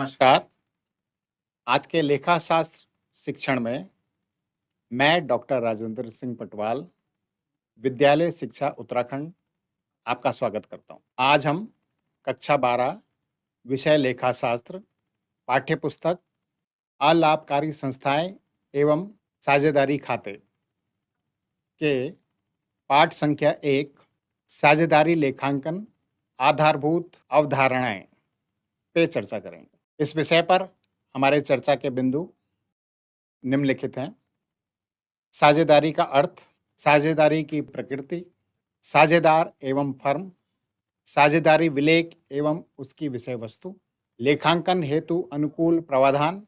नमस्कार। आज के लेखा शास्त्र शिक्षण में मैं डॉक्टर राजेंद्र सिंह पटवाल, विद्यालय शिक्षा उत्तराखंड आपका स्वागत करता हूँ। आज हम कक्षा 12 विषय लेखा शास्त्र पाठ्य पुस्तक अलाभकारी संस्थाएं एवं साझेदारी खाते के पाठ संख्या 1 साझेदारी लेखांकन आधारभूत अवधारणाएं पे चर्चा करेंगे। इस विषय पर हमारे चर्चा के बिंदु निम्नलिखित हैं। साझेदारी का अर्थ, साझेदारी की प्रकृति, साझेदार एवं फर्म, साझेदारी विलेख एवं उसकी विषय वस्तु, लेखांकन हेतु अनुकूल प्रावधान,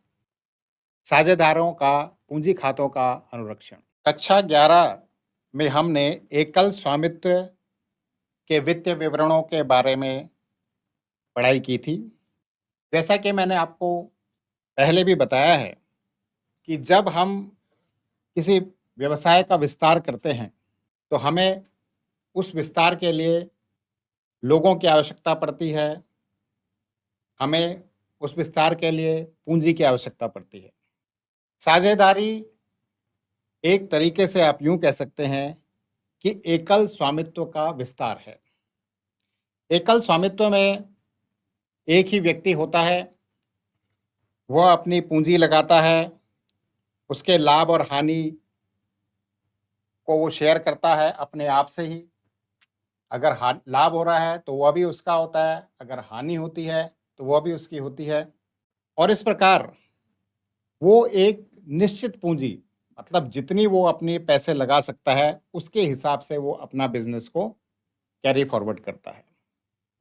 साझेदारों का पूंजी खातों का अनुरक्षण। कक्षा 11 में हमने एकल स्वामित्व के वित्तीय विवरणों के बारे में पढ़ाई की थी। जैसा कि मैंने आपको पहले भी बताया है कि जब हम किसी व्यवसाय का विस्तार करते हैं तो हमें उस विस्तार के लिए लोगों की आवश्यकता पड़ती है, हमें उस विस्तार के लिए पूंजी की आवश्यकता पड़ती है। साझेदारी एक तरीके से आप यूं कह सकते हैं कि एकल स्वामित्व का विस्तार है। एकल स्वामित्व में एक ही व्यक्ति होता है, वह अपनी पूंजी लगाता है, उसके लाभ और हानि को वो शेयर करता है अपने आप से ही। अगर लाभ हो रहा है तो वह भी उसका होता है, अगर हानि होती है तो वह भी उसकी होती है। और इस प्रकार वो एक निश्चित पूंजी, मतलब जितनी वो अपने पैसे लगा सकता है उसके हिसाब से वो अपना बिजनेस को कैरी फॉरवर्ड करता है।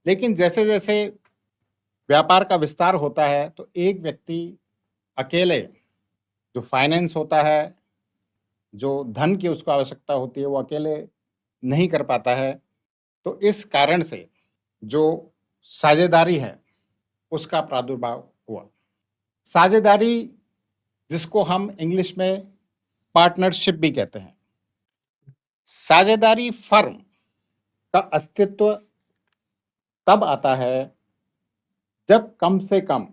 लेकिन जैसे जैसे व्यापार का विस्तार होता है तो एक व्यक्ति अकेले जो फाइनेंस होता है, जो धन की उसको आवश्यकता होती है, वो अकेले नहीं कर पाता है। तो इस कारण से जो साझेदारी है उसका प्रादुर्भाव हुआ। साझेदारी, जिसको हम इंग्लिश में पार्टनरशिप भी कहते हैं, साझेदारी फर्म का अस्तित्व तब आता है जब कम से कम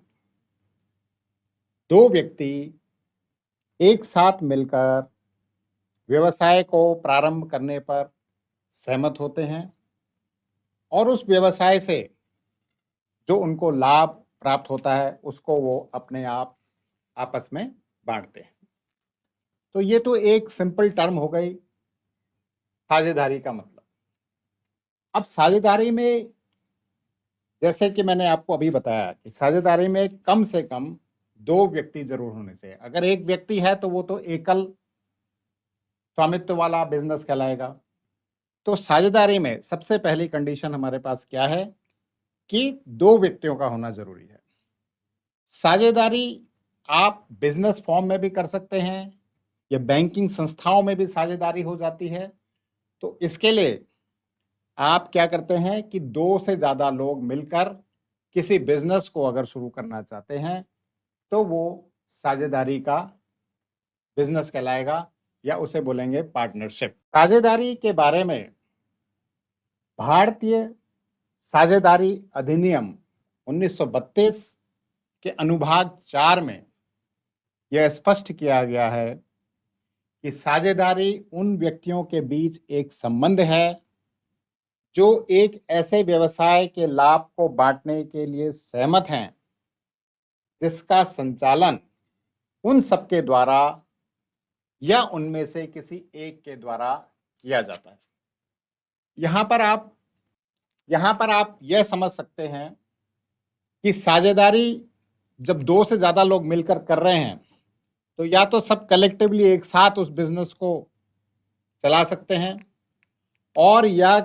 दो व्यक्ति एक साथ मिलकर व्यवसाय को प्रारंभ करने पर सहमत होते हैं और उस व्यवसाय से जो उनको लाभ प्राप्त होता है उसको वो अपने आप आपस में बांटते हैं। तो ये तो एक सिंपल टर्म हो गई साझेदारी का मतलब। अब साझेदारी में, जैसे कि मैंने आपको अभी बताया कि साझेदारी में कम से कम दो व्यक्ति जरूर होने चाहिए। अगर एक व्यक्ति है तो वो तो एकल स्वामित्व वाला बिजनेस कहलाएगा। तो साझेदारी में सबसे पहली कंडीशन हमारे पास क्या है कि दो व्यक्तियों का होना जरूरी है। साझेदारी आप बिजनेस फॉर्म में भी कर सकते हैं या बैंकिंग संस्थाओं में भी साझेदारी हो जाती है। तो इसके लिए आप क्या करते हैं कि दो से ज्यादा लोग मिलकर किसी बिजनेस को अगर शुरू करना चाहते हैं तो वो साझेदारी का बिजनेस कहलाएगा या उसे बोलेंगे पार्टनरशिप। साझेदारी के बारे में भारतीय साझेदारी अधिनियम 1932 के अनुभाग 4 में यह स्पष्ट किया गया है कि साझेदारी उन व्यक्तियों के बीच एक संबंध है जो एक ऐसे व्यवसाय के लाभ को बांटने के लिए सहमत हैं जिसका संचालन उन सबके द्वारा या उनमें से किसी एक के द्वारा किया जाता है। यहाँ पर आप यह समझ सकते हैं कि साझेदारी जब दो से ज्यादा लोग मिलकर कर रहे हैं तो या तो सब कलेक्टिवली एक साथ उस बिजनेस को चला सकते हैं, और या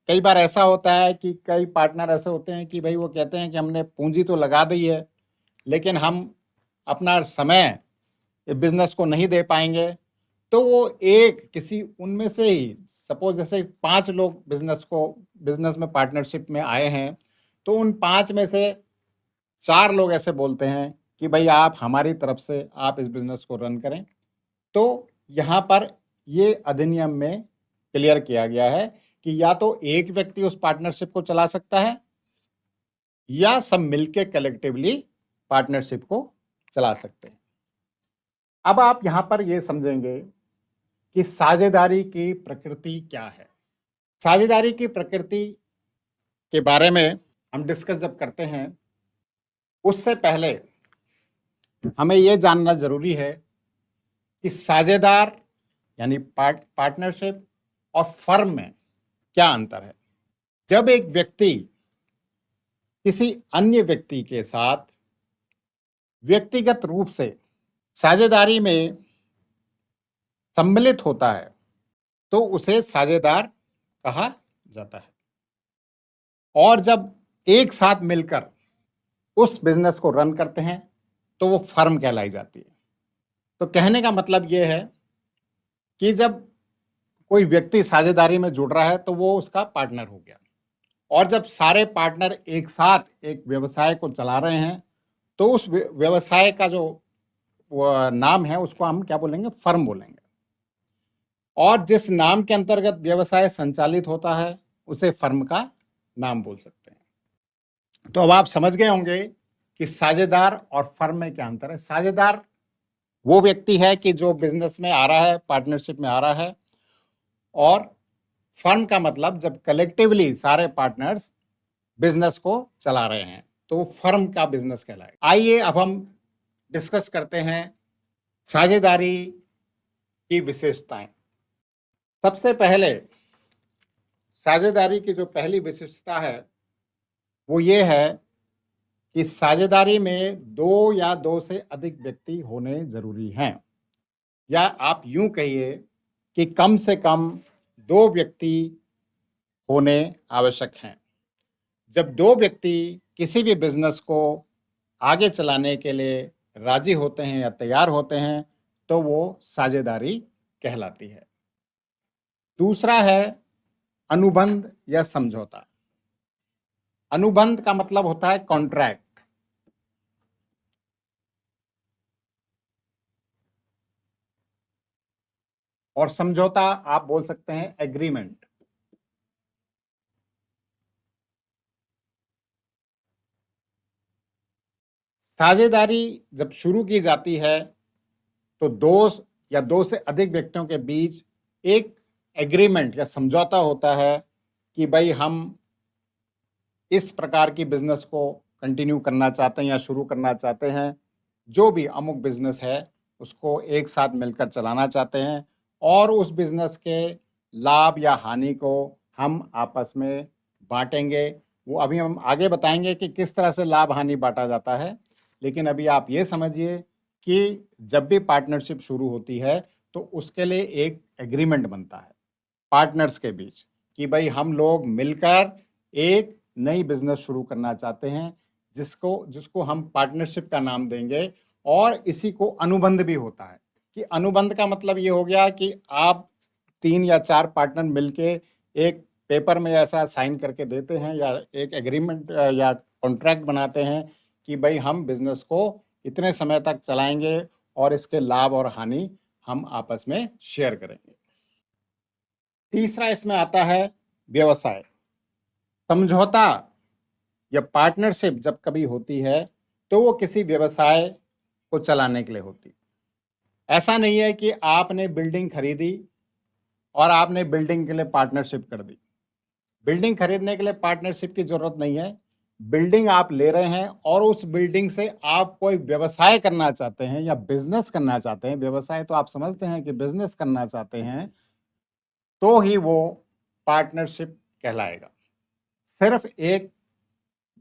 कई बार ऐसा होता है कि कई पार्टनर ऐसे होते हैं कि भाई वो कहते हैं कि हमने पूंजी तो लगा दी है लेकिन हम अपना समय बिजनेस को नहीं दे पाएंगे। तो वो एक किसी उनमें से ही, सपोज जैसे 5 लोग बिजनेस में पार्टनरशिप में आए हैं तो उन 5 में से 4 लोग ऐसे बोलते हैं कि भाई आप हमारी तरफ से आप इस बिजनेस को रन करें। तो यहाँ पर ये अधिनियम में क्लियर किया गया है कि या तो एक व्यक्ति उस पार्टनरशिप को चला सकता है या सब मिलके कलेक्टिवली पार्टनरशिप को चला सकते हैं। अब आप यहां पर यह समझेंगे कि साझेदारी की प्रकृति क्या है। साझेदारी की प्रकृति के बारे में हम डिस्कस जब करते हैं, उससे पहले हमें यह जानना जरूरी है कि साझेदार यानी पार्टनरशिप और फर्म में क्या अंतर है। जब एक व्यक्ति किसी अन्य व्यक्ति के साथ व्यक्तिगत रूप से साझेदारी में सम्मिलित होता है तो उसे साझेदार कहा जाता है, और जब एक साथ मिलकर उस बिजनेस को रन करते हैं तो वो फर्म कहलाई जाती है। तो कहने का मतलब यह है कि जब कोई व्यक्ति साझेदारी में जुड़ रहा है तो वो उसका पार्टनर हो गया, और जब सारे पार्टनर एक साथ एक व्यवसाय को चला रहे हैं तो उस व्यवसाय का जो नाम है उसको हम क्या बोलेंगे, फर्म बोलेंगे। और जिस नाम के अंतर्गत व्यवसाय संचालित होता है उसे फर्म का नाम बोल सकते हैं। तो अब आप समझ गए होंगे कि साझेदार और फर्म में क्या अंतर है। साझेदार वो व्यक्ति है कि जो बिजनेस में आ रहा है, पार्टनरशिप में आ रहा है, और फर्म का मतलब जब कलेक्टिवली सारे पार्टनर्स बिजनेस को चला रहे हैं तो फर्म का बिजनेस कहलाएगा। आइए अब हम डिस्कस करते हैं साझेदारी की विशेषताएं। सबसे पहले साझेदारी की जो पहली विशिष्टता है वो ये है कि साझेदारी में दो या दो से अधिक व्यक्ति होने जरूरी हैं, या आप यूं कहिए कि कम से कम दो व्यक्ति होने आवश्यक हैं। जब दो व्यक्ति किसी भी बिजनेस को आगे चलाने के लिए राजी होते हैं या तैयार होते हैं तो वो साझेदारी कहलाती है। दूसरा है अनुबंध या समझौता। अनुबंध का मतलब होता है कॉन्ट्रैक्ट, और समझौता आप बोल सकते हैं एग्रीमेंट। साझेदारी जब शुरू की जाती है तो दो या दो से अधिक व्यक्तियों के बीच एक एग्रीमेंट या समझौता होता है कि भाई हम इस प्रकार की बिजनेस को कंटिन्यू करना चाहते हैं या शुरू करना चाहते हैं, जो भी अमुक बिजनेस है उसको एक साथ मिलकर चलाना चाहते हैं, और उस बिजनेस के लाभ या हानि को हम आपस में बांटेंगे। वो अभी हम आगे बताएंगे कि किस तरह से लाभ हानि बांटा जाता है, लेकिन अभी आप ये समझिए कि जब भी पार्टनरशिप शुरू होती है तो उसके लिए एक एग्रीमेंट बनता है पार्टनर्स के बीच कि भाई हम लोग मिलकर एक नई बिजनेस शुरू करना चाहते हैं, जिसको जिसको हम पार्टनरशिप का नाम देंगे, और इसी को अनुबंध भी होता है। कि अनुबंध का मतलब ये हो गया कि आप 3 या 4 पार्टनर मिलके एक पेपर में ऐसा साइन करके देते हैं या एक एग्रीमेंट या कॉन्ट्रैक्ट बनाते हैं कि भाई हम बिजनेस को इतने समय तक चलाएंगे और इसके लाभ और हानि हम आपस में शेयर करेंगे। तीसरा इसमें आता है व्यवसाय। समझौता या पार्टनरशिप जब कभी होती है तो वो किसी व्यवसाय को चलाने के लिए होती है। ऐसा नहीं है कि आपने बिल्डिंग खरीदी और आपने बिल्डिंग के लिए पार्टनरशिप कर दी। बिल्डिंग खरीदने के लिए पार्टनरशिप की जरूरत नहीं है। बिल्डिंग आप ले रहे हैं और उस बिल्डिंग से आप कोई व्यवसाय करना चाहते हैं या बिजनेस करना चाहते हैं, व्यवसाय तो आप समझते हैं कि बिजनेस करना चाहते हैं, तो ही वो पार्टनरशिप कहलाएगा। सिर्फ एक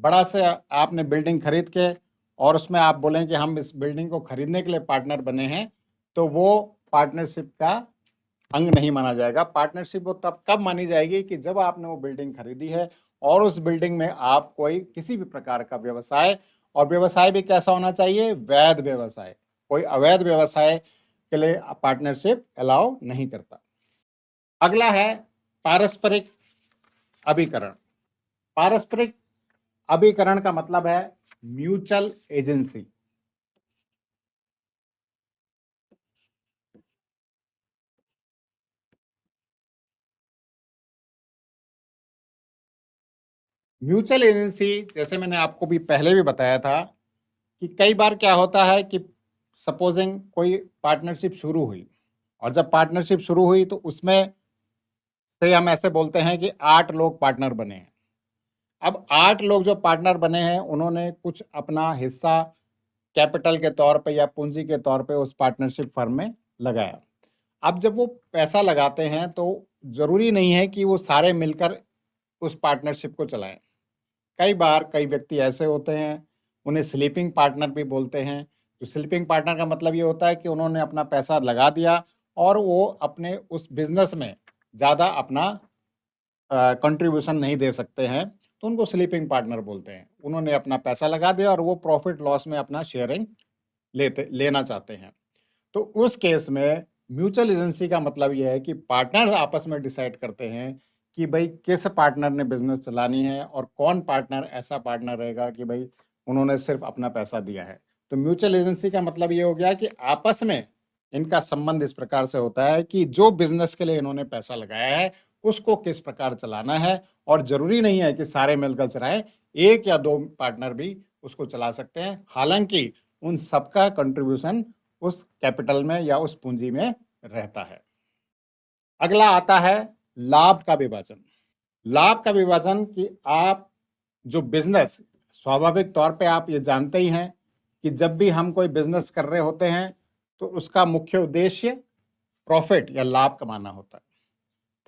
बड़ा से आपने बिल्डिंग खरीद के और उसमें आप बोलें कि हम इस बिल्डिंग को खरीदने के लिए पार्टनर बने हैं, तो वो पार्टनरशिप का अंग नहीं माना जाएगा। पार्टनरशिप वो तब कब मानी जाएगी कि जब आपने वो बिल्डिंग खरीदी है और उस बिल्डिंग में आप कोई किसी भी प्रकार का व्यवसाय, और व्यवसाय भी कैसा होना चाहिए, वैध व्यवसाय। कोई अवैध व्यवसाय के लिए पार्टनरशिप अलाउ नहीं करता। अगला है पारस्परिक अभिकरण। पारस्परिक अभिकरण का मतलब है म्यूचुअल एजेंसी। म्यूचुअल एजेंसी जैसे मैंने आपको भी पहले भी बताया था कि कई बार क्या होता है कि सपोजिंग कोई पार्टनरशिप शुरू हुई, और जब पार्टनरशिप शुरू हुई तो उसमें से हम ऐसे बोलते हैं कि 8 लोग पार्टनर बने हैं। अब 8 लोग जो पार्टनर बने हैं, उन्होंने कुछ अपना हिस्सा कैपिटल के तौर पे या पूंजी के तौर पे उस पार्टनरशिप फर्म में लगाया। अब जब वो पैसा लगाते हैं तो ज़रूरी नहीं है कि वो सारे मिलकर उस पार्टनरशिप को चलाएँ। कई बार कई व्यक्ति ऐसे होते हैं, उन्हें स्लीपिंग पार्टनर भी बोलते हैं। तो स्लीपिंग पार्टनर का मतलब ये होता है कि उन्होंने अपना पैसा लगा दिया और वो अपने उस बिज़नेस में ज़्यादा अपना कंट्रीब्यूशन नहीं दे सकते हैं, तो उनको स्लीपिंग पार्टनर बोलते हैं। उन्होंने अपना पैसा लगा दिया और वो प्रॉफिट लॉस में अपना शेयरिंग लेना चाहते हैं। तो उस केस में म्यूचुअल एजेंसी का मतलब ये है कि पार्टनर्स आपस में डिसाइड करते हैं कि भाई किस पार्टनर ने बिजनेस चलानी है और कौन पार्टनर ऐसा पार्टनर रहेगा कि भाई उन्होंने सिर्फ अपना पैसा दिया है। तो म्यूचुअल एजेंसी का मतलब ये हो गया कि आपस में इनका संबंध इस प्रकार से होता है कि जो बिजनेस के लिए इन्होंने पैसा लगाया है उसको किस प्रकार चलाना है, और जरूरी नहीं है कि सारे मिलकर चलाएं, एक या दो पार्टनर भी उसको चला सकते हैं, हालांकि उन सबका कंट्रीब्यूशन उस कैपिटल में या उस पूंजी में रहता है। अगला आता है लाभ का विभाजन। लाभ का विभाजन कि आप जो बिजनेस, स्वाभाविक तौर पे आप ये जानते ही हैं कि जब भी हम कोई बिजनेस कर रहे होते हैं तो उसका मुख्य उद्देश्य प्रॉफिट या लाभ कमाना होता है।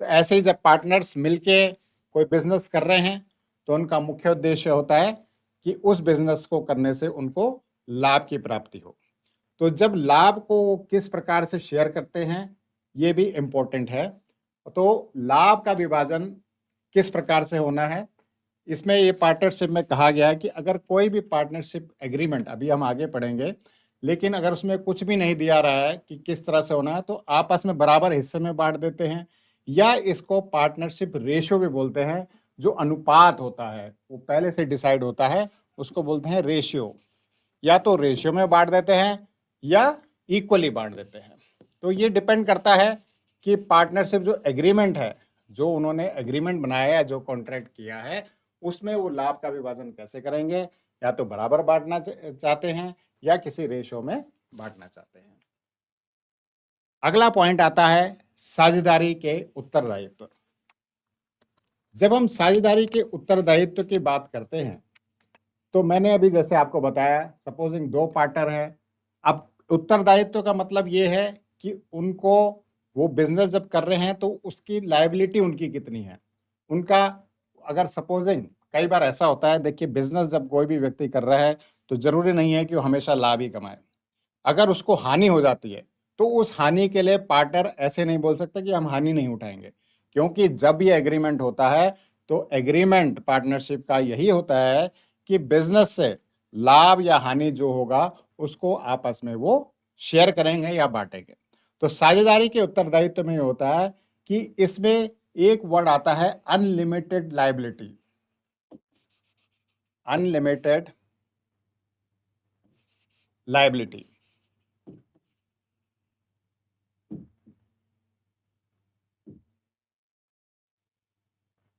तो ऐसे ही जब पार्टनर्स मिलके कोई बिजनेस कर रहे हैं तो उनका मुख्य उद्देश्य होता है कि उस बिजनेस को करने से उनको लाभ की प्राप्ति हो। तो जब लाभ को किस प्रकार से शेयर करते हैं ये भी इम्पोर्टेंट है। तो लाभ का विभाजन किस प्रकार से होना है, इसमें ये पार्टनरशिप में कहा गया है कि अगर कोई भी पार्टनरशिप एग्रीमेंट, अभी हम आगे पढ़ेंगे, लेकिन अगर उसमें कुछ भी नहीं दिया रहा है कि किस तरह से होना है, तो आपस में बराबर हिस्से में बांट देते हैं, या इसको पार्टनरशिप रेशियो भी बोलते हैं। जो अनुपात होता है वो पहले से डिसाइड होता है, उसको बोलते हैं रेशियो। या तो रेशियो में बांट देते हैं या इक्वली बांट देते हैं। तो ये डिपेंड करता है कि पार्टनरशिप जो एग्रीमेंट है, जो उन्होंने एग्रीमेंट बनाया है, जो कॉन्ट्रैक्ट किया है, उसमें वो लाभ का विभाजन कैसे करेंगे, या तो बराबर बांटना चाहते हैं या किसी रेशियो में बांटना चाहते हैं। अगला पॉइंट आता है साझेदारी के उत्तरदायित्व। जब हम साझेदारी के उत्तरदायित्व की बात करते हैं तो मैंने अभी जैसे आपको बताया, सपोजिंग दो पार्टनर है। अब उत्तरदायित्व का मतलब ये है कि उनको, वो बिजनेस जब कर रहे हैं तो उसकी लायबिलिटी उनकी कितनी है, उनका, अगर सपोजिंग कई बार ऐसा होता है, देखिए बिजनेस जब कोई भी व्यक्ति कर रहा है तो जरूरी नहीं है कि वो हमेशा लाभ ही कमाए। अगर उसको हानि हो जाती है तो उस हानि के लिए पार्टनर ऐसे नहीं बोल सकते कि हम हानि नहीं उठाएंगे, क्योंकि जब ये एग्रीमेंट होता है तो एग्रीमेंट पार्टनरशिप का यही होता है कि बिजनेस से लाभ या हानि जो होगा उसको आपस में वो शेयर करेंगे या बांटेंगे। तो साझेदारी के उत्तरदायित्व में ये होता है कि इसमें एक वर्ड आता है unlimited liability. Unlimited liability,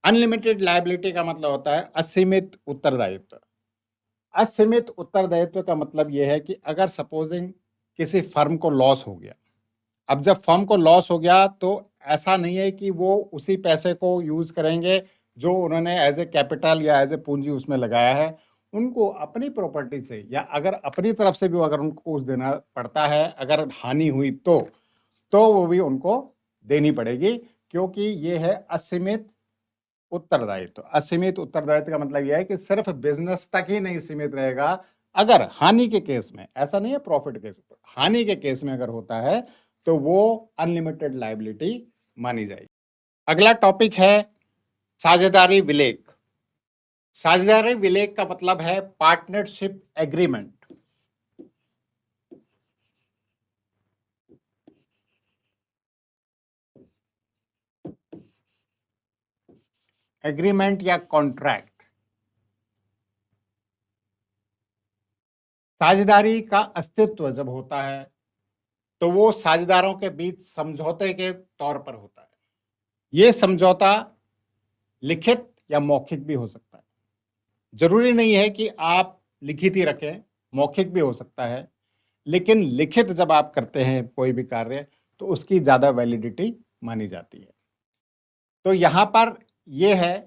unlimited liability का मतलब होता है असीमित उत्तरदायित्व। असीमित उत्तरदायित्व का मतलब यह है कि अगर सपोजिंग किसी फर्म को लॉस हो गया, अब जब फर्म को लॉस हो गया तो ऐसा नहीं है कि वो उसी पैसे को यूज करेंगे जो उन्होंने एज ए कैपिटल या एज ए पूंजी उसमें लगाया है। उनको अपनी प्रॉपर्टी से या अगर अपनी तरफ से भी अगर उनको कुछ देना पड़ता है, अगर हानि हुई तो वो भी उनको देनी पड़ेगी, क्योंकि ये है असीमित उत्तरदायित्व। असीमित उत्तरदायित्व का मतलब यह है कि सिर्फ बिजनेस तक ही नहीं सीमित रहेगा। अगर हानि के केस में, ऐसा नहीं है प्रॉफिट केस, हानि के केस में अगर होता है तो वो अनलिमिटेड लायबिलिटी मानी जाएगी। अगला टॉपिक है साझेदारी विलेख। साझेदारी विलेख का मतलब है पार्टनरशिप एग्रीमेंट। एग्रीमेंट या कॉन्ट्रैक्ट। साझेदारी का अस्तित्व जब होता है तो वो साझेदारों के बीच समझौते के तौर पर होता है। ये समझौता लिखित या मौखिक भी हो सकता है। जरूरी नहीं है कि आप लिखित ही रखें, मौखिक भी हो सकता है, लेकिन लिखित जब आप करते हैं कोई भी कार्य तो उसकी ज़्यादा वैलिडिटी मानी जाती है। तो यहाँ पर ये है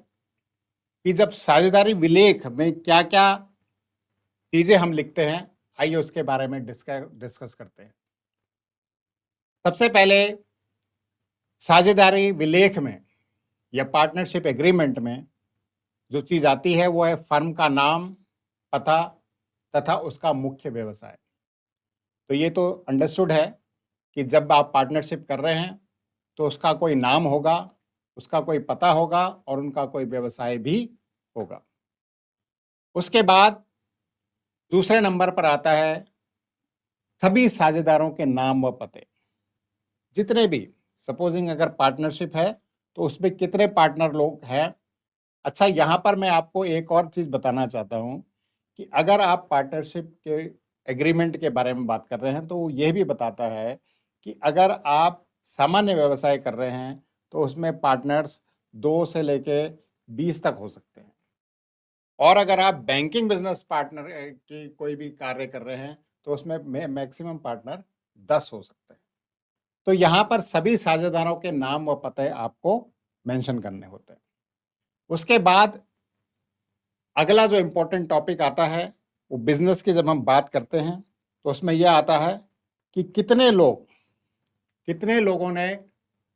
कि जब साझेदारी विलेख में क्या-क्या चीज़ें हम लिखते हैं, आइए उसके बारे में डिस्कस करते हैं। सबसे पहले साझेदारी विलेख में या पार्टनरशिप एग्रीमेंट में जो चीज़ आती है वो है फर्म का नाम, पता तथा उसका मुख्य व्यवसाय। तो ये तो अंडरस्टूड है कि जब आप पार्टनरशिप कर रहे हैं तो उसका कोई नाम होगा, उसका कोई पता होगा और उनका कोई व्यवसाय भी होगा। उसके बाद दूसरे नंबर पर आता है सभी साझेदारों के नाम व पते। जितने भी, सपोजिंग अगर पार्टनरशिप है तो उसमें कितने पार्टनर लोग हैं। अच्छा, यहाँ पर मैं आपको एक और चीज़ बताना चाहता हूँ कि अगर आप पार्टनरशिप के एग्रीमेंट के बारे में बात कर रहे हैं तो ये भी बताता है कि अगर आप सामान्य व्यवसाय कर रहे हैं तो उसमें पार्टनर्स 2 से लेके 20 तक हो सकते हैं, और अगर आप बैंकिंग बिजनेस पार्टनर की कोई भी कार्य कर रहे हैं तो उसमें मैक्सिमम पार्टनर 10 हो सकते हैं। तो यहाँ पर सभी साझेदारों के नाम व पते आपको मेंशन करने होते हैं। उसके बाद अगला जो इम्पोर्टेंट टॉपिक आता है वो बिजनेस की जब हम बात करते हैं तो उसमें यह आता है कि कितने लोगों ने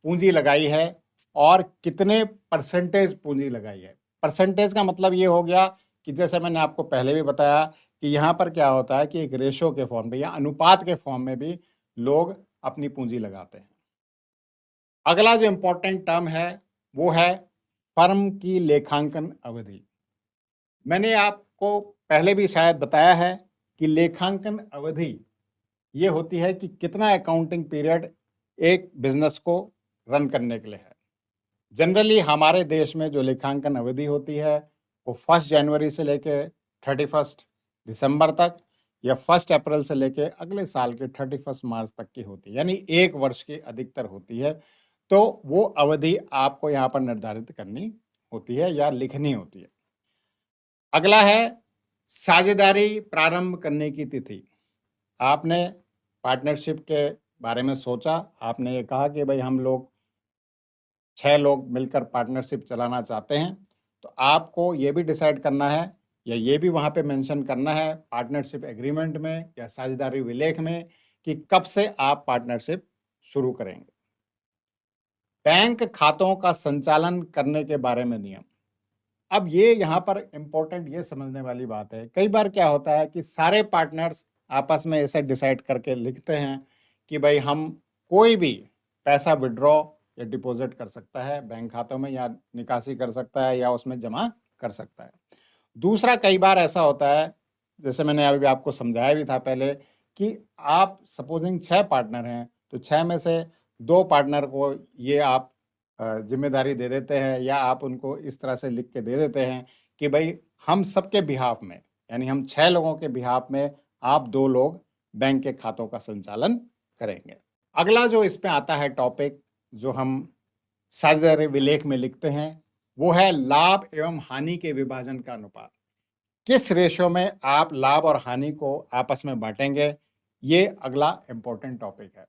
पूंजी लगाई है और कितने परसेंटेज पूंजी लगाई है। परसेंटेज का मतलब ये हो गया कि जैसे मैंने आपको पहले भी बताया कि यहाँ पर क्या होता है कि एक रेशो के फॉर्म में या अनुपात के फॉर्म में भी लोग अपनी पूंजी लगाते हैं। अगला जो इम्पोर्टेंट टर्म है वो है फर्म की लेखांकन अवधि। मैंने आपको पहले भी शायद बताया है कि लेखांकन अवधि ये होती है कि कितना अकाउंटिंग पीरियड एक बिजनेस को रन करने के लिए है। जनरली हमारे देश में जो लेखांकन अवधि होती है वो 1 जनवरी से लेके 31 दिसंबर तक या 1 अप्रैल से लेके अगले साल के 31 मार्च तक की होती है, यानी 1 वर्ष की अधिकतर होती है। तो वो अवधि आपको यहाँ पर निर्धारित करनी होती है या लिखनी होती है। अगला है साझेदारी प्रारंभ करने की तिथि। आपने पार्टनरशिप के बारे में सोचा, आपने ये कहा कि भाई हम लोग 6 लोग मिलकर पार्टनरशिप चलाना चाहते हैं, तो आपको ये भी डिसाइड करना है या ये भी वहाँ पे मेंशन करना है पार्टनरशिप एग्रीमेंट में या साझेदारी विलेख में कि कब से आप पार्टनरशिप शुरू करेंगे। बैंक खातों का संचालन करने के बारे में नियम। अब ये यहाँ पर इम्पोर्टेंट ये समझने वाली बात है, कई बार क्या होता है कि सारे पार्टनर्स आपस में ऐसे डिसाइड करके लिखते हैं कि भाई हम कोई भी पैसा विड्रॉ या डिपॉजिट कर सकता है बैंक खातों में, या निकासी कर सकता है या उसमें जमा कर सकता है। दूसरा, कई बार ऐसा होता है, जैसे मैंने अभी आपको समझाया भी था पहले, कि आप सपोजिंग 6 पार्टनर हैं तो 6 में से 2 पार्टनर को ये आप जिम्मेदारी दे देते हैं या आप उनको इस तरह से लिख के दे देते हैं कि भाई हम सबके बिहाफ में, यानी हम 6 लोगों के बिहाफ में आप 2 लोग बैंक के खातों का संचालन करेंगे। अगला जो इसमें आता है टॉपिक जो हम साझेदारी विलेख में लिखते हैं वो है लाभ एवं हानि के विभाजन का अनुपात। किस रेशो में आप लाभ और हानि को आपस में बांटेंगे, ये अगला इम्पोर्टेंट टॉपिक है।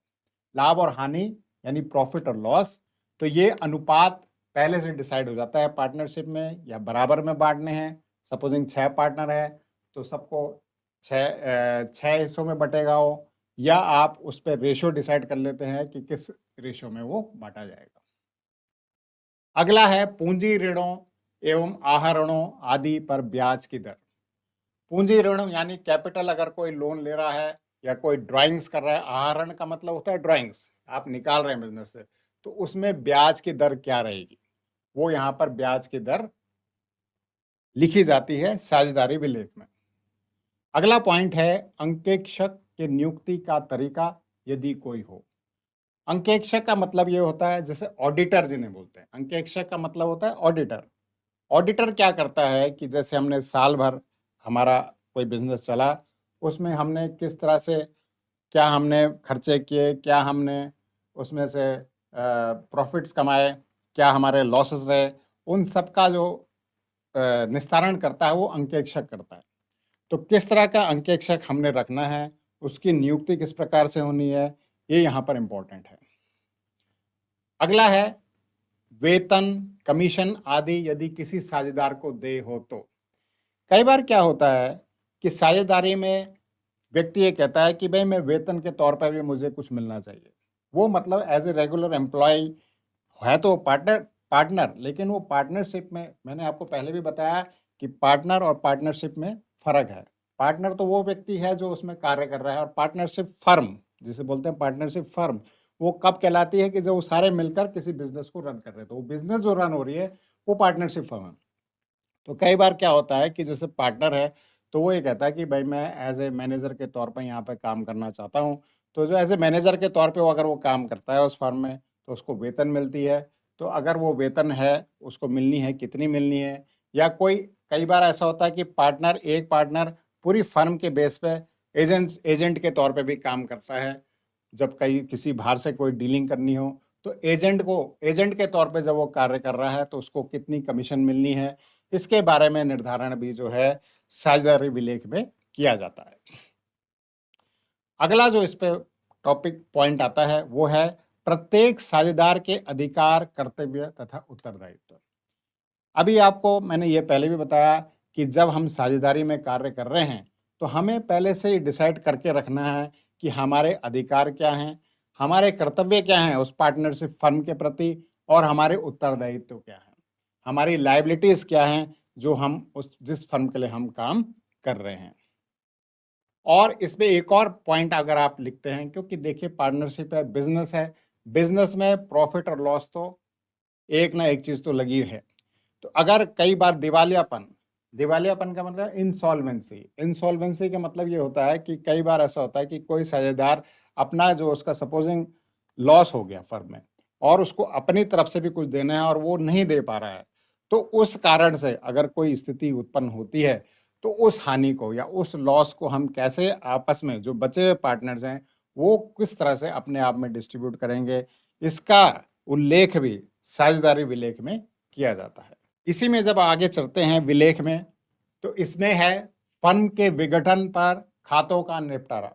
लाभ और हानि यानी प्रॉफिट और लॉस, तो ये अनुपात पहले से डिसाइड हो जाता है पार्टनरशिप में, या बराबर में बांटने हैं। सपोजिंग 6 पार्टनर है तो सबको 6 हिस्सों में बटेगा वो, या आप उस पर रेशो डिसाइड कर लेते हैं कि किस रेशो में वो बांटा जाएगा। अगला है पूंजी ऋणों एवं आहरणों आदि पर ब्याज की दर। पूंजी ऋण यानी कैपिटल, अगर कोई लोन ले रहा है या कोई ड्राइंग्स कर रहा है, आहरण का मतलब होता है ड्राइंग्स आप निकाल रहे हैं बिजनेस से, तो उसमें ब्याज की दर क्या रहेगी, वो यहाँ पर ब्याज की दर लिखी जाती है साझेदारी विलेख में। अगला पॉइंट है अंकेक्षक की नियुक्ति का तरीका, यदि कोई हो। अंकेक्षक का मतलब ये होता है, जैसे ऑडिटर जिन्हें बोलते हैं, अंकेक्षक का मतलब होता है ऑडिटर। ऑडिटर क्या करता है कि जैसे हमने साल भर हमारा कोई बिजनेस चला, उसमें हमने किस तरह से, क्या हमने खर्चे किए, क्या हमने उसमें से प्रॉफिट्स कमाए, क्या हमारे लॉसेस रहे, उन सब का जो निस्तारण करता है वो अंकेक्षक करता है। तो किस तरह का अंकेक्षक हमने रखना है, उसकी नियुक्ति किस प्रकार से होनी है, ये यहाँ पर इम्पोर्टेंट है। अगला है वेतन, कमीशन आदि यदि किसी साझेदार को दे हो तो। कई बार क्या होता है कि साझेदारी में व्यक्ति ये कहता है कि भाई मैं वेतन के तौर पर भी मुझे कुछ मिलना चाहिए। वो मतलब एज ए रेगुलर एम्प्लॉय है तो पार्टनर, लेकिन वो पार्टनरशिप में, मैंने आपको पहले भी बताया कि पार्टनर और पार्टनरशिप में फ़र्क है। पार्टनर तो वो व्यक्ति है जो उसमें कार्य कर रहा है, और पार्टनरशिप फर्म जिसे बोलते हैं, पार्टनरशिप फर्म वो कब कहलाती है कि जब वो सारे मिलकर किसी बिजनेस को रन कर रहे हैं, तो वो बिजनेस जो रन हो रही है वो पार्टनरशिप फर्म है। तो कई बार क्या होता है कि जैसे पार्टनर है तो वो ये कहता है कि भाई मैं एज ए मैनेजर के तौर पर यहाँ पे काम करना चाहता हूँ। तो जो एज ए मैनेजर के तौर पे वो अगर वो काम करता है उस फर्म में तो उसको वेतन मिलती है। तो अगर वो वेतन है उसको मिलनी है, कितनी मिलनी है, या कोई कई बार ऐसा होता है कि एक पार्टनर पूरी फर्म के बेस पे एजेंट के तौर पे भी काम करता है। जब कहीं किसी बाहर से कोई डीलिंग करनी हो तो एजेंट के तौर पे जब वो कार्य कर रहा है तो उसको कितनी कमीशन मिलनी है, इसके बारे में निर्धारण भी जो है साझेदारी विलेख में किया जाता है। अगला जो इस पे टॉपिक पॉइंट आता है वो है प्रत्येक साझेदार के अधिकार, कर्तव्य तथा उत्तरदायित्व। अभी आपको मैंने ये पहले भी बताया कि जब हम साझेदारी में कार्य कर रहे हैं तो हमें पहले से ही डिसाइड करके रखना है कि हमारे अधिकार क्या हैं, हमारे कर्तव्य क्या हैं उस पार्टनरशिप फर्म के प्रति, और हमारे उत्तरदायित्व क्या हैं, हमारी लायबिलिटीज क्या हैं जो हम उस जिस फर्म के लिए हम काम कर रहे हैं। और इसमें एक और पॉइंट अगर आप लिखते हैं, क्योंकि देखिए पार्टनरशिप है, बिजनेस में प्रॉफिट और लॉस तो एक ना एक चीज तो लगी है। तो अगर कई बार दिवालियापन का मतलब इंसॉल्वेंसी का मतलब ये होता है कि कई बार ऐसा होता है कि कोई साझेदार अपना जो उसका सपोजिंग लॉस हो गया फर्म में और उसको अपनी तरफ से भी कुछ देना है और वो नहीं दे पा रहा है, तो उस कारण से अगर कोई स्थिति उत्पन्न होती है तो उस हानि को या उस लॉस को हम कैसे आपस में जो बचे हुए पार्टनर्स हैं वो किस तरह से अपने आप में डिस्ट्रीब्यूट करेंगे, इसका उल्लेख भी साझेदारी विलेख में किया जाता है। इसी में जब आगे चलते हैं विलेख में, तो इसमें है फर्म के विघटन पर खातों का निपटारा।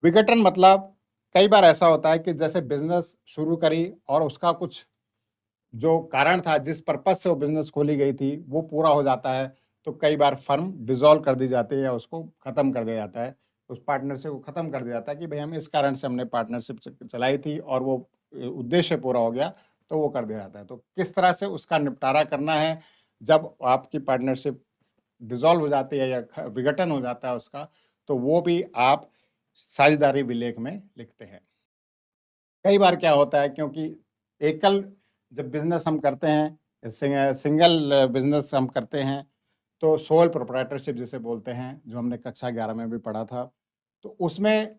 विघटन मतलब कई बार ऐसा होता है कि जैसे बिजनेस शुरू करी और उसका कुछ जो कारण था, जिस पर्पज से वो बिजनेस खोली गई थी, वो पूरा हो जाता है तो कई बार फर्म डिसॉल्व कर दी जाती है या उसको खत्म कर दिया जाता है, उस पार्टनरशिप को खत्म कर दिया जाता है कि भाई हम इस कारण से हमने पार्टनरशिप चलाई थी और वो उद्देश्य पूरा हो गया, तो वो कर दिया जाता है। तो किस तरह से उसका निपटारा करना है जब आपकी पार्टनरशिप डिसॉल्व हो जाती है या विघटन हो जाता है उसका, तो वो भी आप साझेदारी विलेख में लिखते हैं। कई बार क्या होता है, क्योंकि एकल जब बिजनेस हम करते हैं, सिंगल बिजनेस हम करते हैं, तो सोल प्रोप्राइटरशिप जिसे बोलते हैं, जो हमने कक्षा 11 में भी पढ़ा था, तो उसमें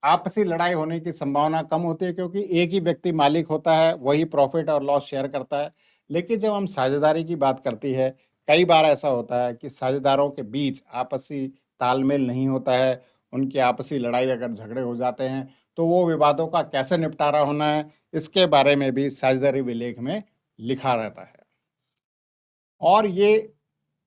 आपसी लड़ाई होने की संभावना कम होती है क्योंकि एक ही व्यक्ति मालिक होता है, वही प्रॉफिट और लॉस शेयर करता है। लेकिन जब हम साझेदारी की बात करती है, कई बार ऐसा होता है कि साझेदारों के बीच आपसी तालमेल नहीं होता है, उनकी आपसी लड़ाई अगर झगड़े हो जाते हैं तो वो विवादों का कैसे निपटारा होना है, इसके बारे में भी साझेदारी विलेख में लिखा रहता है। और ये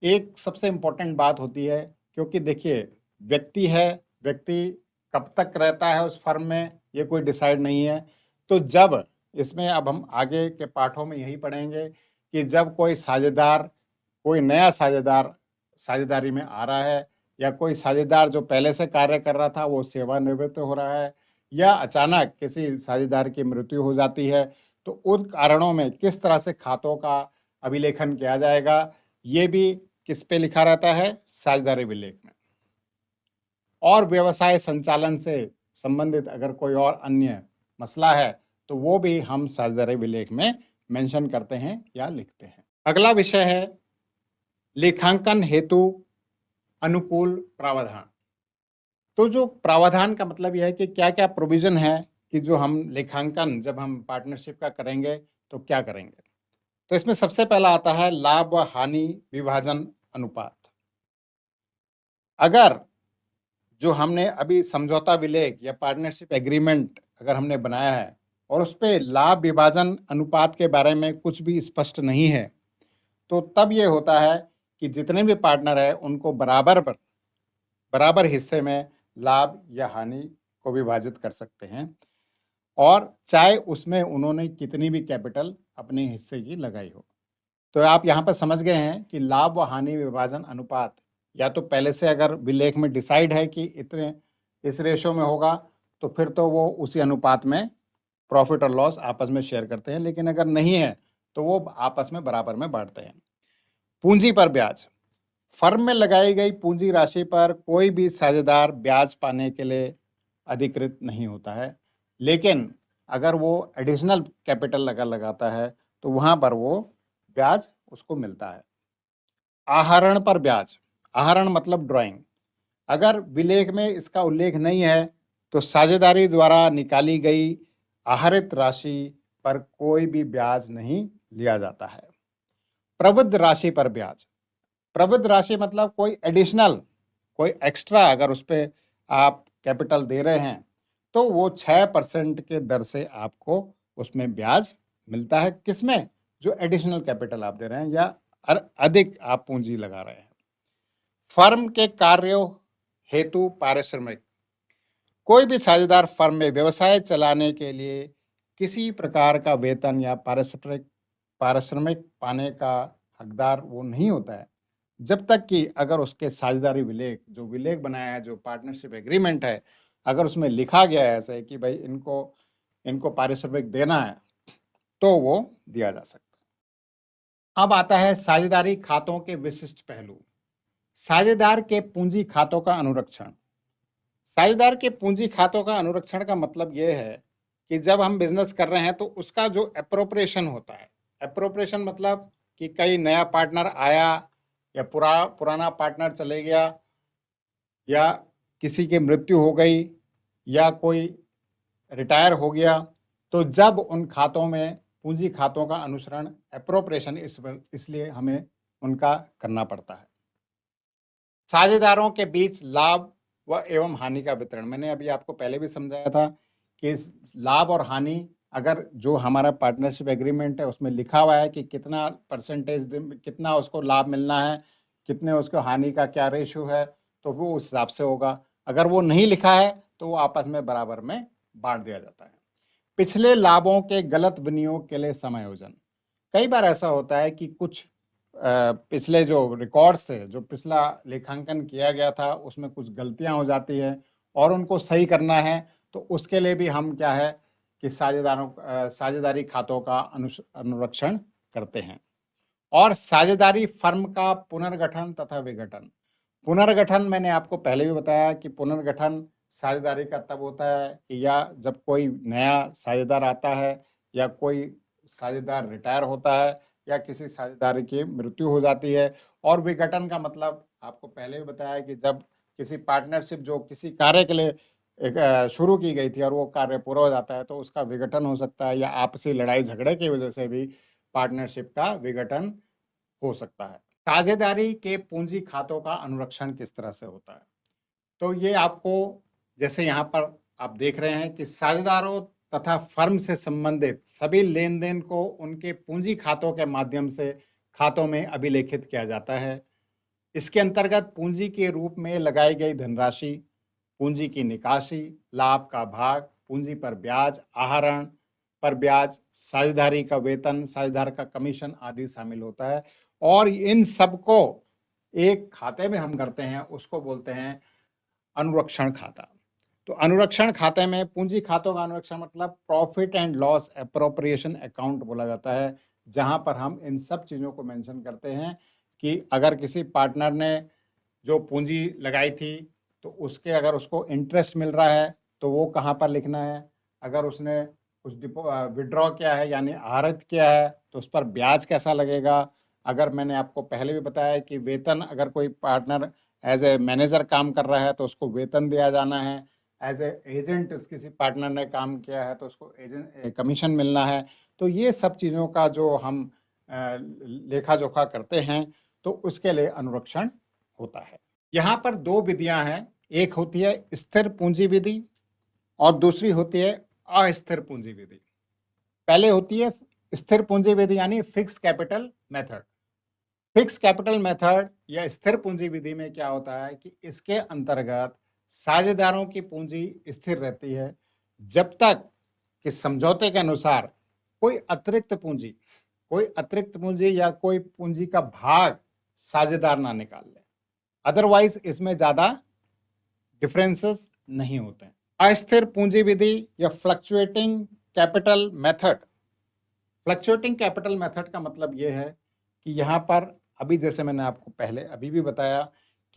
एक सबसे इम्पोर्टेंट बात होती है, क्योंकि देखिए व्यक्ति कब तक रहता है उस फर्म में ये कोई डिसाइड नहीं है। तो जब इसमें अब हम आगे के पाठों में यही पढ़ेंगे कि जब कोई नया साझेदार साझेदारी में आ रहा है, या कोई साझेदार जो पहले से कार्य कर रहा था वो सेवानिवृत्त हो रहा है, या अचानक किसी साझेदार की मृत्यु हो जाती है, तो उन कारणों में किस तरह से खातों का अभिलेखन किया जाएगा, ये भी किस पे लिखा रहता है, साझेदारी विलेख में। और व्यवसाय संचालन से संबंधित अगर कोई और अन्य मसला है तो वो भी हम साझेदारी विलेख में मेंशन करते हैं या लिखते हैं। अगला विषय है लेखांकन हेतु अनुकूल प्रावधान। तो जो प्रावधान का मतलब यह है कि क्या क्या प्रोविजन है कि जो हम लेखांकन जब हम पार्टनरशिप का करेंगे तो क्या करेंगे। तो इसमें सबसे पहला आता है लाभ व हानि विभाजन अनुपात। अगर जो हमने अभी समझौता विलेख या पार्टनरशिप एग्रीमेंट अगर हमने बनाया है और उस पर लाभ विभाजन अनुपात के बारे में कुछ भी स्पष्ट नहीं है, तो तब ये होता है कि जितने भी पार्टनर है उनको बराबर पर बराबर हिस्से में लाभ या हानि को विभाजित कर सकते हैं, और चाहे उसमें उन्होंने कितनी भी कैपिटल अपने हिस्से की लगाई हो। तो आप यहाँ पर समझ गए हैं कि लाभ व हानि विभाजन अनुपात या तो पहले से अगर विलेख में डिसाइड है कि इतने इस रेशो में होगा, तो फिर तो वो उसी अनुपात में प्रॉफिट और लॉस आपस में शेयर करते हैं, लेकिन अगर नहीं है तो वो आपस में बराबर में बांटते हैं। पूंजी पर ब्याज। फर्म में लगाई गई पूंजी राशि पर कोई भी साझेदार ब्याज पाने के लिए अधिकृत नहीं होता है, लेकिन अगर वो एडिशनल कैपिटल अगर लगाता है तो वहां पर वो ब्याज उसको मिलता है। आहरण पर ब्याज। आहरण मतलब ड्राइंग। अगर विलेख में इसका उल्लेख नहीं है तो साझेदारी द्वारा निकाली गई आहरित राशि पर कोई भी ब्याज नहीं लिया जाता है। प्रबुद्ध राशि पर ब्याज। प्रबुद्ध राशि मतलब कोई एडिशनल, कोई एक्स्ट्रा अगर उस पर आप कैपिटल दे रहे हैं तो वो 6% के दर से आपको उसमें ब्याज मिलता है। किसमें? जो एडिशनल कैपिटल आप दे रहे हैं या अधिक आप पूंजी लगा रहे हैं। फर्म के कार्यों हेतु पारिश्रमिक। कोई भी साझेदार फर्म में व्यवसाय चलाने के लिए किसी प्रकार का वेतन या पारिश्रमिक पारिश्रमिक पाने का हकदार वो नहीं होता है, जब तक कि अगर उसके साझेदारी विलेख, जो विलेख बनाया है, जो पार्टनरशिप एग्रीमेंट है, अगर उसमें लिखा गया है ऐसे कि भाई इनको इनको पारिश्रमिक देना है, तो वो दिया जा सकता है। अब आता है साझेदारी खातों के विशिष्ट पहलू। साझेदार के पूंजी खातों का अनुरक्षण। साझेदार के पूंजी खातों का अनुरक्षण का मतलब यह है कि जब हम बिजनेस कर रहे हैं तो उसका जो एप्रोप्रिएशन होता है, एप्रोप्रिएशन मतलब कि कई नया पार्टनर आया या पुराना पार्टनर चले गया या किसी की मृत्यु हो गई या कोई रिटायर हो गया, तो जब उन खातों में पूंजी खातों का अनुसरण एप्रोप्रिएशन इसलिए हमें उनका करना पड़ता है। साझेदारों के बीच लाभ व एवं हानि का वितरण। मैंने अभी आपको पहले भी समझाया था कि लाभ और हानि, अगर जो हमारा पार्टनरशिप एग्रीमेंट है उसमें लिखा हुआ है कि कितना परसेंटेज, कितना उसको लाभ मिलना है, कितने उसको हानि का क्या रेशियो है, तो वो उस हिसाब से होगा। अगर वो नहीं लिखा है तो वो आपस में बराबर में बांट दिया जाता है। पिछले लाभों के गलत विनियोग के लिए समायोजन। कई बार ऐसा होता है कि कुछ पिछले जो रिकॉर्ड्स थे, जो पिछला लेखांकन किया गया था, उसमें कुछ गलतियां हो जाती है और उनको सही करना है, तो उसके लिए भी हम क्या है कि साझेदारी खातों का अनुरक्षण करते हैं। और साझेदारी फर्म का पुनर्गठन तथा विघटन। पुनर्गठन मैंने आपको पहले भी बताया कि पुनर्गठन साझेदारी का तब होता है कि या जब कोई नया साझेदार आता है या कोई साझेदार रिटायर होता है या किसी साझेदार की मृत्यु हो जाती है। और विघटन का मतलब आपको पहले भी बताया कि जब किसी पार्टनरशिप जो किसी कार्य के लिए शुरू की गई थी और वो कार्य पूरा हो जाता है तो उसका विघटन हो सकता है, या आपसी लड़ाई झगड़े की वजह से भी पार्टनरशिप का विघटन हो सकता है। साझेदारी के पूंजी खातों का अनुरक्षण किस तरह से होता है? तो ये आपको, जैसे यहाँ पर आप देख रहे हैं कि साझेदारों तथा फर्म से संबंधित सभी लेन देन को उनके पूंजी खातों के माध्यम से खातों में अभिलेखित किया जाता है। इसके अंतर्गत पूंजी के रूप में लगाई गई धनराशि, पूंजी की निकासी, लाभ का भाग, पूंजी पर ब्याज, आहरण पर ब्याज, साझेदारी का वेतन, साझेदार का कमीशन आदि शामिल होता है। और इन सबको एक खाते में हम करते हैं, उसको बोलते हैं अनुरक्षण खाता। तो अनुरक्षण खाते में पूंजी खातों का अनुरक्षण मतलब profit and loss appropriation account बोला जाता है, जहां पर हम इन सब चीजों को मेंशन करते हैं कि अगर किसी पार्टनर ने जो पूंजी लगाई थी तो उसके अगर उसको इंटरेस्ट मिल रहा है तो वो कहाँ पर लिखना है, अगर उसने कुछ विड्रॉ किया है यानी आहरित किया है तो उस पर ब्याज कैसा लगेगा। अगर मैंने आपको पहले भी बताया कि वेतन, अगर कोई पार्टनर एज ए मैनेजर काम कर रहा है तो उसको वेतन दिया जाना है, एज ए एजेंट किसी पार्टनर ने काम किया है तो उसको एजेंट कमीशन मिलना है। तो ये सब चीज़ों का जो हम लेखा जोखा करते हैं तो उसके लिए अनुरक्षण होता है। यहाँ पर दो विधियां हैं, एक होती है स्थिर पूंजी विधि और दूसरी होती है अस्थिर पूंजी विधि। पहले होती है स्थिर पूंजी विधि यानी fix capital method. Fix capital method या स्थिर पूंजी विधि में क्या होता है कि इसके अंतर्गत साझेदारों की पूंजी स्थिर रहती है जब तक कि समझौते के अनुसार कोई अतिरिक्त पूंजी या कोई पूंजी का भाग साझेदार ना निकाल ले। अदरवाइज इसमें ज्यादा डिफरेंसेस नहीं होते हैं। अस्थिर पूंजी विधि या fluctuating capital method. Fluctuating capital method का मतलब यह है कि यहाँ पर अभी जैसे मैंने आपको पहले अभी भी बताया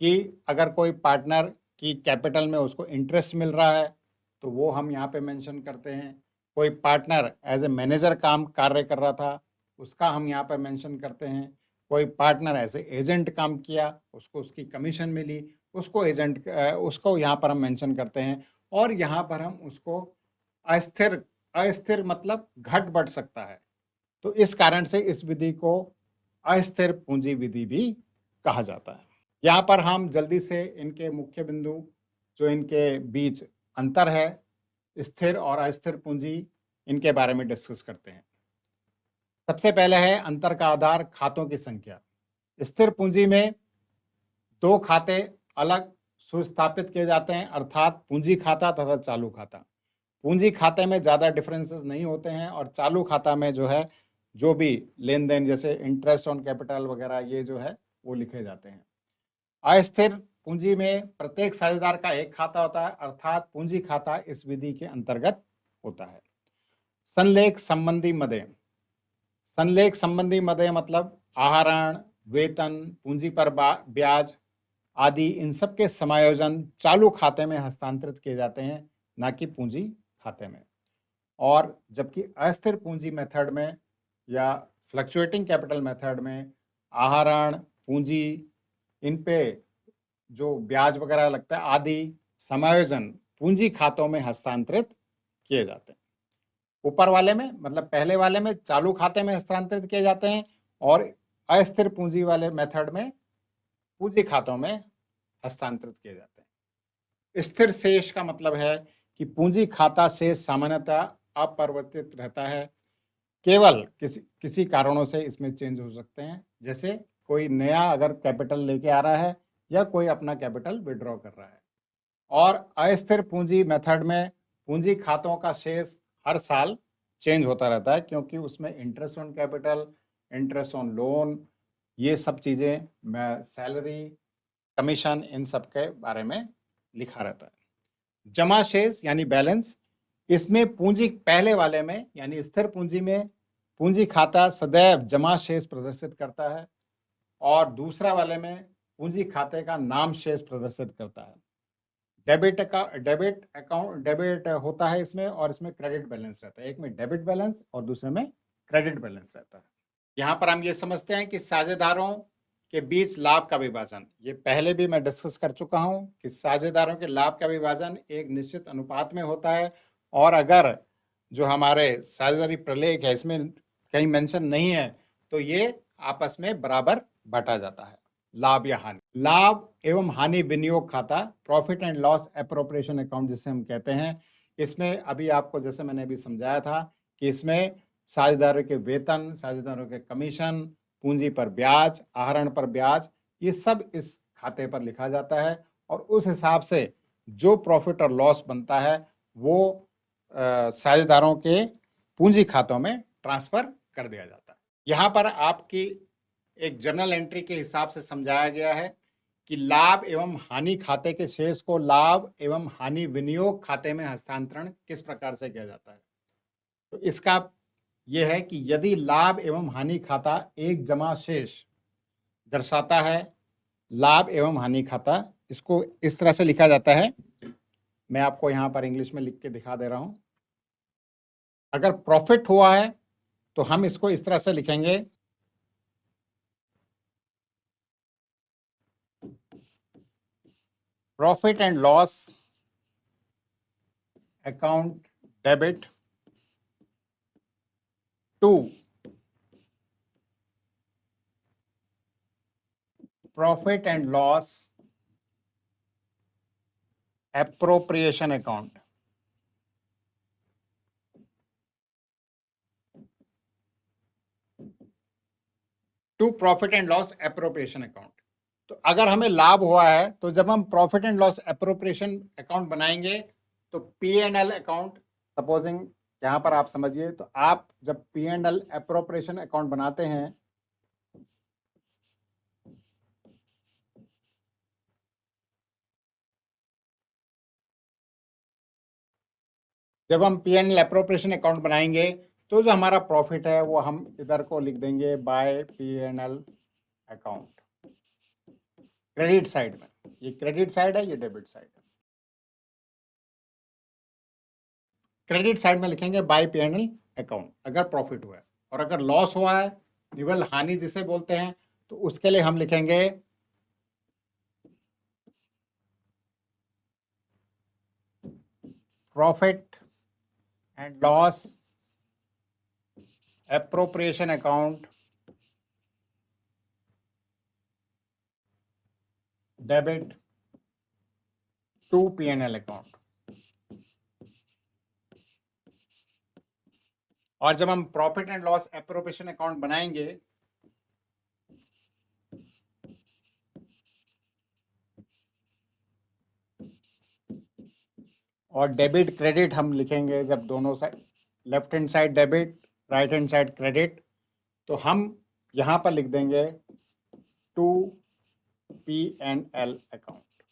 कि अगर कोई पार्टनर की कैपिटल में उसको इंटरेस्ट मिल रहा है तो वो हम यहाँ पे मेंशन करते हैं। कोई पार्टनर एज ए मैनेजर कार्य कर रहा था, उसका हम यहाँ पे मेंशन करते हैं। कोई पार्टनर एज ए एजेंट काम किया, उसको उसकी कमीशन मिली, उसको यहाँ पर हम मेंशन करते हैं। और यहाँ पर हम उसको अस्थिर मतलब घट बढ़ सकता है, तो इस कारण से इस विधि को अस्थिर पूंजी विधि भी कहा जाता है। यहाँ पर हम जल्दी से इनके मुख्य बिंदु, जो इनके बीच अंतर है स्थिर और अस्थिर पूंजी, इनके बारे में डिस्कस करते हैं। सबसे पहले है अंतर का आधार खातों की संख्या। स्थिर पूंजी में दो खाते अलग सुस्थापित किए जाते हैं, अर्थात पूंजी खाता तथा चालू खाता। पूंजी खाते में ज्यादा डिफरेंसेस नहीं होते हैं और चालू खाता में जो है जो भी लेन देन जैसे इंटरेस्ट ऑन कैपिटल वगैरह ये जो है वो लिखे जाते हैं। अस्थिर पूंजी में प्रत्येक साझेदार का एक खाता होता है, अर्थात पूंजी खाता इस विधि के अंतर्गत होता है। संलेख संबंधी मदेय मतलब आहरण, वेतन, पूंजी पर ब्याज आदि इन सब के समायोजन चालू खाते में हस्तांतरित किए जाते हैं, ना कि पूंजी खाते में। और जबकि अस्थिर पूंजी मेथड में या फ्लक्चुएटिंग कैपिटल मेथड में आहरण, पूंजी, इन पे जो ब्याज वगैरह लगता है आदि समायोजन पूंजी खातों में हस्तांतरित किए जाते हैं। ऊपर वाले में मतलब पहले वाले में चालू खाते में हस्तांतरित किए जाते हैं और अस्थिर पूंजी वाले मेथड में पूंजी खातों में हस्तांतरित किए जाते हैं। स्थिर शेष का मतलब है कि पूंजी खाता शेष सामान्यतः अपरिवर्तित रहता है, केवल किसी कारणों से इसमें चेंज हो सकते हैं, जैसे कोई नया अगर कैपिटल लेके आ रहा है या कोई अपना कैपिटल विड्रॉ कर रहा है। और अस्थिर पूंजी मेथड में पूंजी खातों का शेष हर साल चेंज होता रहता है, क्योंकि उसमें interest on capital, interest on loan, ये सब चीजें, सैलरी, कमीशन, इन सब के बारे में लिखा रहता है। जमा शेष यानी बैलेंस, इसमें पूंजी पहले वाले में यानी स्थिर पूंजी में पूंजी खाता सदैव जमा शेष प्रदर्शित करता है और दूसरा वाले में पूंजी खाते का नाम शेष प्रदर्शित करता है। डेबिट होता है इसमें और इसमें क्रेडिट बैलेंस रहता है। एक में डेबिट बैलेंस और दूसरे में क्रेडिट बैलेंस रहता है। यहाँ पर हम ये समझते हैं कि साझेदारों के बीच लाभ का विभाजन, ये पहले भी मैं डिस्कस कर चुका हूं कि साझेदारों के लाभ का विभाजन एक निश्चित अनुपात में होता है और अगर जो हमारे साझेदारी प्रलेख है इसमें कहीं मेंशन नहीं है तो ये आपस में बराबर बांटा जाता है। लाभ या हानि, लाभ एवं हानि विनियोग खाता, profit and loss appropriation account जिसे हम कहते हैं, इसमें अभी आपको जैसे मैंने अभी समझाया था कि इसमें साझेदारों के वेतन, साझेदारों के कमीशन, पूंजी पर ब्याज, आहरण पर ब्याज, ये सब इस खाते पर लिखा जाता है और उस हिसाब से जो प्रॉफिट और लॉस बनता है वो साझेदारों के पूंजी खातों में ट्रांसफर कर दिया जाता है। यहाँ पर आपकी एक जर्नल एंट्री के हिसाब से समझाया गया है कि लाभ एवं हानि खाते के शेष को लाभ एवं हानि विनियोग खाते में हस्तांतरण किस प्रकार से किया जाता है। तो इसका यह है कि यदि लाभ एवं हानि खाता एक जमा शेष दर्शाता है, लाभ एवं हानि खाता, इसको इस तरह से लिखा जाता है, मैं आपको यहां पर इंग्लिश में लिख के दिखा दे रहा हूं। अगर प्रॉफिट हुआ है तो हम इसको इस तरह से लिखेंगे, profit and loss account debit to profit and loss appropriation account. To profit and loss appropriation account. तो अगर हमें लाभ हुआ है तो जब हम profit and loss appropriation account बनाएंगे तो P and L account, supposing यहाँ पर आप समझिए, तो आप जब P and L appropriation account बनाते हैं जब हम P and L appropriation account बनाएंगे तो जो हमारा प्रॉफिट है वो हम इधर को लिख देंगे by P and L account, credit side में। ये क्रेडिट साइड है, ये डेबिट साइड है। क्रेडिट साइड में लिखेंगे by P and L account अगर प्रॉफिट हुआ है, और अगर लॉस हुआ है, निवल हानि जिसे बोलते हैं, तो उसके लिए हम लिखेंगे profit and loss appropriation account debit to P and L account. और जब हम profit and loss appropriation account बनाएंगे और डेबिट क्रेडिट हम लिखेंगे, जब दोनों side, left hand side debit, right hand side credit, तो हम यहां पर लिख देंगे to P and L account.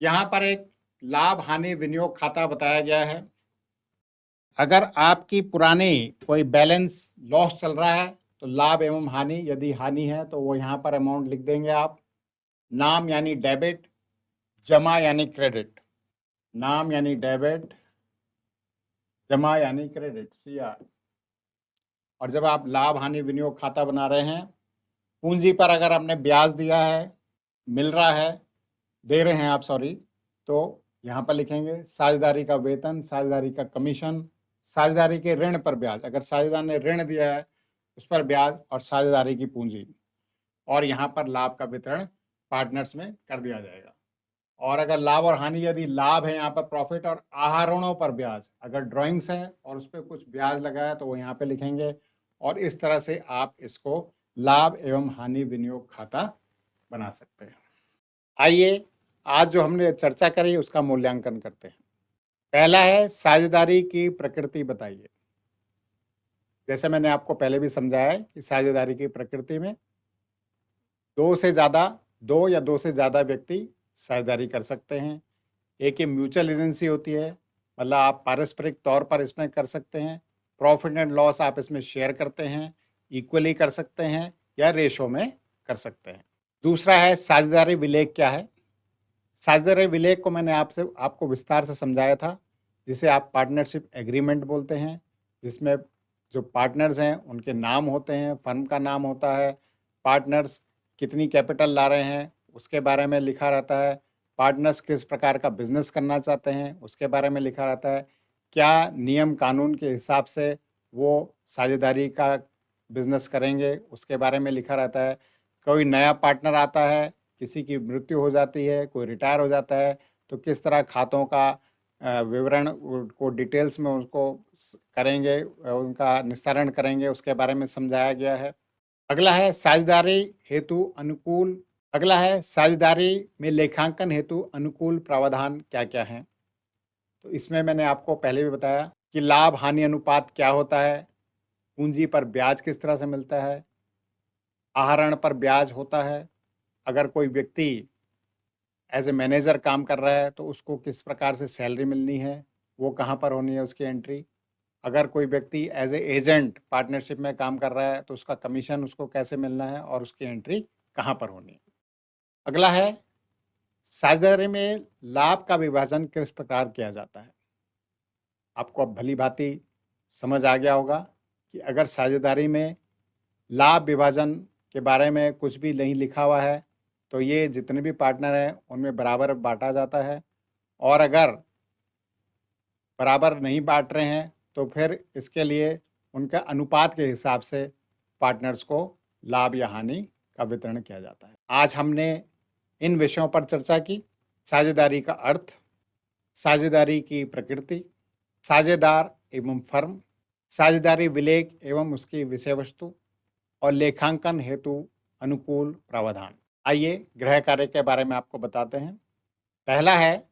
यहां पर एक लाभ हानि विनियोग खाता बताया गया है। अगर आपकी पुरानी कोई बैलेंस लॉस चल रहा है तो लाभ एवं हानि, यदि हानि है तो वो यहाँ पर अमाउंट लिख देंगे आप। नाम यानी डेबिट, जमा यानी क्रेडिट। नाम यानी डेबिट, जमा यानी क्रेडिट, CR। और जब आप लाभ हानि विनियोग खाता बना रहे हैं, पूंजी पर अगर आपने ब्याज दिया है, मिल रहा है, दे रहे हैं आप, सॉरी, तो यहाँ पर लिखेंगे साझेदारी का वेतन, साझेदारी का कमीशन, साझेदारी के ऋण पर ब्याज, अगर साझेदार ने ऋण दिया है उस पर ब्याज, और साझेदारी की पूंजी। और यहाँ पर लाभ का वितरण पार्टनर्स में कर दिया जाएगा। और अगर लाभ और हानि, यदि लाभ है यहाँ पर प्रॉफिट और आहरणों पर ब्याज, अगर ड्राइंग्स है और उस पर कुछ ब्याज लगा है तो वो यहाँ पे लिखेंगे। और इस तरह से आप इसको लाभ एवं हानि विनियोग खाता बना सकते हैं। आइए आज जो हमने चर्चा करी उसका मूल्यांकन करते हैं। पहला है साझेदारी की प्रकृति बताइए। जैसे मैंने आपको पहले भी समझाया है कि साझेदारी की प्रकृति में दो या दो से ज़्यादा व्यक्ति साझेदारी कर सकते हैं। एक ये म्यूचुअल एजेंसी होती है, मतलब आप पारस्परिक तौर पर इसमें कर सकते हैं। प्रॉफिट एंड लॉस आप इसमें शेयर करते हैं, इक्वली कर सकते हैं या रेशो में कर सकते हैं। दूसरा है साझेदारी विलेख क्या है। साझेदारी विलेख को मैंने आपको विस्तार से समझाया था, जिसे आप पार्टनरशिप एग्रीमेंट बोलते हैं, जिसमें जो पार्टनर्स हैं उनके नाम होते हैं, फर्म का नाम होता है, पार्टनर्स कितनी कैपिटल ला रहे हैं उसके बारे में लिखा रहता है, पार्टनर्स किस प्रकार का बिजनेस करना चाहते हैं उसके बारे में लिखा रहता है, क्या नियम कानून के हिसाब से वो साझेदारी का बिजनेस करेंगे उसके बारे में लिखा रहता है। कोई नया पार्टनर आता है, किसी की मृत्यु हो जाती है, कोई रिटायर हो जाता है, तो किस तरह खातों का विवरण को डिटेल्स में उसको करेंगे, उनका निस्तारण करेंगे, उसके बारे में समझाया गया है। अगला है साझेदारी हेतु अनुकूल, अगला है साझेदारी में लेखांकन हेतु अनुकूल प्रावधान क्या क्या हैं। तो इसमें मैंने आपको पहले भी बताया कि लाभ हानि अनुपात क्या होता है, पूंजी पर ब्याज किस तरह से मिलता है, आहरण पर ब्याज होता है, अगर कोई व्यक्ति एज ए मैनेजर काम कर रहा है तो उसको किस प्रकार से सैलरी मिलनी है, वो कहाँ पर होनी है उसकी एंट्री। अगर कोई व्यक्ति एज ए एजेंट पार्टनरशिप में काम कर रहा है तो उसका कमीशन उसको कैसे मिलना है और उसकी एंट्री कहाँ पर होनी है। अगला है साझेदारी में लाभ का विभाजन किस प्रकार किया जाता है। आपको अब भली भांति समझ आ गया होगा कि अगर साझेदारी में लाभ विभाजन के बारे में कुछ भी नहीं लिखा हुआ है तो ये जितने भी पार्टनर हैं उनमें बराबर बांटा जाता है, और अगर बराबर नहीं बांट रहे हैं तो फिर इसके लिए उनका अनुपात के हिसाब से पार्टनर्स को लाभ या हानि का वितरण किया जाता है। आज हमने इन विषयों पर चर्चा की। साझेदारी का अर्थ, साझेदारी की प्रकृति, साझेदार एवं फर्म, साझेदारी विलेख एवं उसकी विषय वस्तु, और लेखांकन हेतु अनुकूल प्रावधान। आइए गृह कार्य के बारे में आपको बताते हैं। पहला है,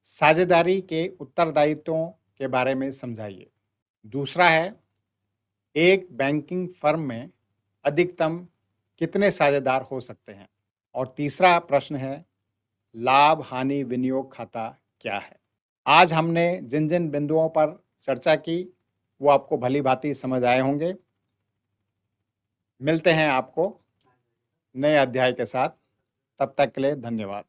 साझेदारी के उत्तरदायित्वों के बारे में समझाइए। दूसरा है, एक बैंकिंग फर्म में अधिकतम कितने साझेदार हो सकते हैं? और तीसरा प्रश्न है, लाभ हानि विनियोग खाता क्या है? आज हमने जिन जिन बिंदुओं पर चर्चा की वो आपको भली भांति समझ आए होंगे। मिलते हैं आपको नए अध्याय के साथ। तब तक के लिए धन्यवाद।